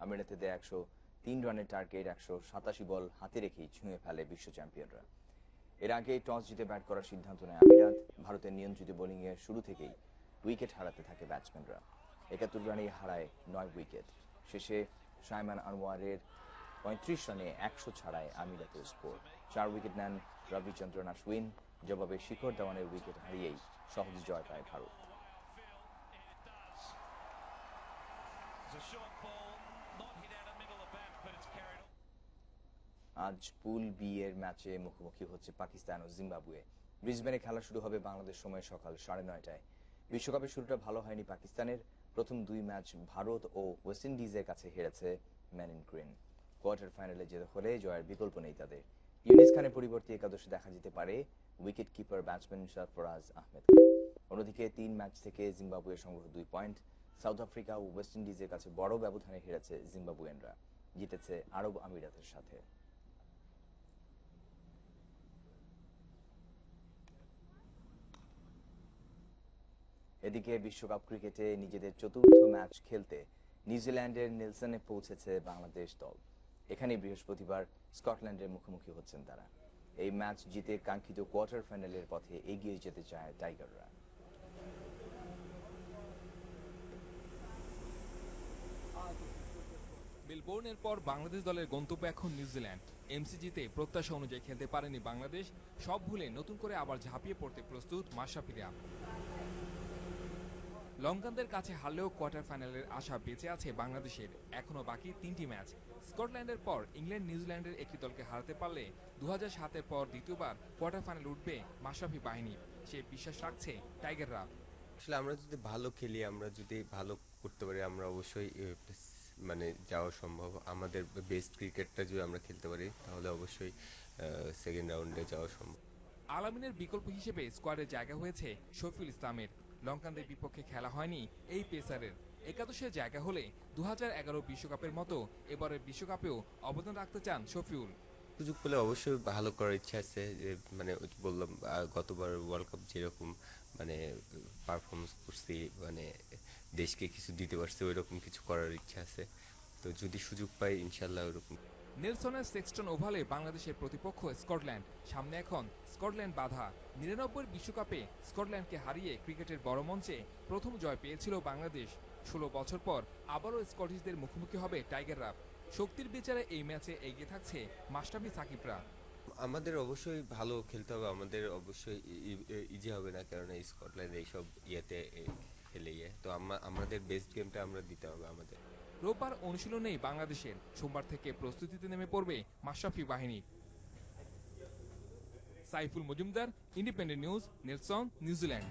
আমিরাতেদের 103 রানের টার্গেট 187 বল হাতে রেখেই ছুঁয়ে ফেলে বিশ্ব চ্যাম্পিয়নরা। এর আগে টস জিতে ব্যাট করার সিদ্ধান্ত নেয় আমিরাত। ভারতের নিয়ন্ত্রিত বোলিংয়ে শুরু থেকেই উইকেট হারাতে থাকে ব্যাটসম্যানরা। 71 রানেই হারায় 9 উইকেট। শেষে সাইমান আনোয়ারের 35 রানে 100 ছাড়ায় আমিরাতের স্কোর। 4 উইকেট নেন রবিচন্দ্রন অশ্বিন। জবাবে শিখর ধাওয়ানের উইকেট হারিয়েই সহজ জয় পায় ভারত। আজ পুল বি এর ম্যাচে মুখোমুখি হচ্ছে পাকিস্তান ও জিম্বাবুয়ে। ব্রিসবেনে খেলা শুরু হবে বাংলাদেশ সময় সকাল 9:30টায়। বিশ্বকাপের শুরুটা ভালো হয়নি পাকিস্তানের। প্রথম 2 ম্যাচ ভারত ও ওয়েস্ট ইন্ডিজের কাছে হেরেছে ম্যান ইন গ্রিন। কোয়ার্টার ফাইনালে যেতে হলে জয়ের বিকল্প নেই তাদের। ইউনিস খানের পরিবর্তে একাদশে দেখা যেতে পারে উইকেট কিপার ব্যাটসম্যান সরফরাজ আহমেদকে। অন্যদিকে 3 ম্যাচ থেকে জিম্বাবুয়ের সংগ্রহ 2 পয়েন্ট। সাউথ আফ্রিকা ও ওয়েস্ট ইন্ডিজের কাছে বড় ব্যবধানে হেরেছে জিম্বাবুয়ানরা। জিতেছে আরব আমিরাতের সাথে। এদিকে বিশ্বকাপ ক্রিকেটে নিজেদের চতুর্থ ম্যাচ খেলতে নিউজিল্যান্ডের নেলসনে পৌঁছেছে বাংলাদেশ দল। এখানে বৃহস্পতিবার স্কটল্যান্ডের মুখোমুখি হচ্ছেন তারা। এই ম্যাচ জিতে কাঙ্ক্ষিত কোয়ার্টার ফাইনালের পথে এগিয়ে যেতে চায় টাইগাররা। মেলবোর্নের পর বাংলাদেশ দলের গন্তব্য এখন নিউজিল্যান্ড। এমসিজিতে প্রত্যাশা অনুযায়ী খেলতে পারেনি বাংলাদেশ। সব ভুলে নতুন করে আবার ঝাঁপিয়ে পড়তে প্রস্তুত মাশরাফিরা। লঙ্কানদের কাছে হারলেও কোয়ার্টার ফাইনালের আশা বেঁচে আছে বাংলাদেশের। এখনো বাকি 3টি ম্যাচ। স্কটল্যান্ডের পর ইংল্যান্ড নিউজিল্যান্ডের একটি দলকে হারাতে পারলে 2007-এর পর দ্বিতীয়বার কোয়ার্টার ফাইনাল উঠবে মাশরাফি বাহিনী। সে বিশ্বাস রাখছে টাইগাররা। আসলে আমরা যদি ভালো খেলি, আমরা যদি ভালো করতে পারি, আমরা অবশ্যই মানে যাওয়া সম্ভব। আমাদের বেস্ট ক্রিকেটটা যদি আমরা খেলতে পারি তাহলে অবশ্যই সেকেন্ড রাউন্ডে যাওয়া সম্ভব। আলামিনের বিকল্প হিসেবে স্কোয়াডে জায়গা হয়েছে শফিউল ইসলামের। লঙ্কানদের বিপক্ষে খেলা হয়নি এই পেসারের। একাদশে জায়গা হলে 2011 বিশ্বকাপের মতো এবারের বিশ্বকাপেও অবদান রাখতে চান শফিউল। সুযোগ পেলে অবশ্যই ভালো করার ইচ্ছা আছে। যে মানে ওই যে বললাম, গতবার ওয়ার্ল্ড কাপ যেরকম মানে পারফরমেন্স করছি, মানে দেশকে কিছু দিতে পারছি, ওইরকম কিছু করার ইচ্ছা আছে। তো যদি সুযোগ পাই ইনশাল্লাহ ওরকম। নেলসনের সেক্সটন ওভালে বাংলাদেশের প্রতিপক্ষ স্কটল্যান্ড। সামনে এখন স্কটল্যান্ড বাধা। 99 বিশ্বকাপে স্কটল্যান্ডকে হারিয়ে ক্রিকেটের বড় মঞ্চে প্রথম জয় পেয়েছিল বাংলাদেশ। 16 বছর পর আবারও স্কটিশদের মুখোমুখি হবে টাইগাররা। শক্তির বিচারে এই ম্যাচে এগিয়ে থাকছে মাশরাফি সাকিবরা। আমাদের অবশ্যই ভালো খেলতে হবে, আমাদের অবশ্যই ইজি হবে না, কারণ স্কটল্যান্ড এইসব ইয়েতে খেলে তো আমাদের বেস্ট গেমটা আমরা দিতে হবে আমাদের। রোববার অনুশীলনেই বাংলাদেশের। সোমবার থেকে প্রস্তুতিতে নেমে পড়বে মাশরাফি বাহিনী। Saiful Majumdar, independent news, Nelson, New Zealand.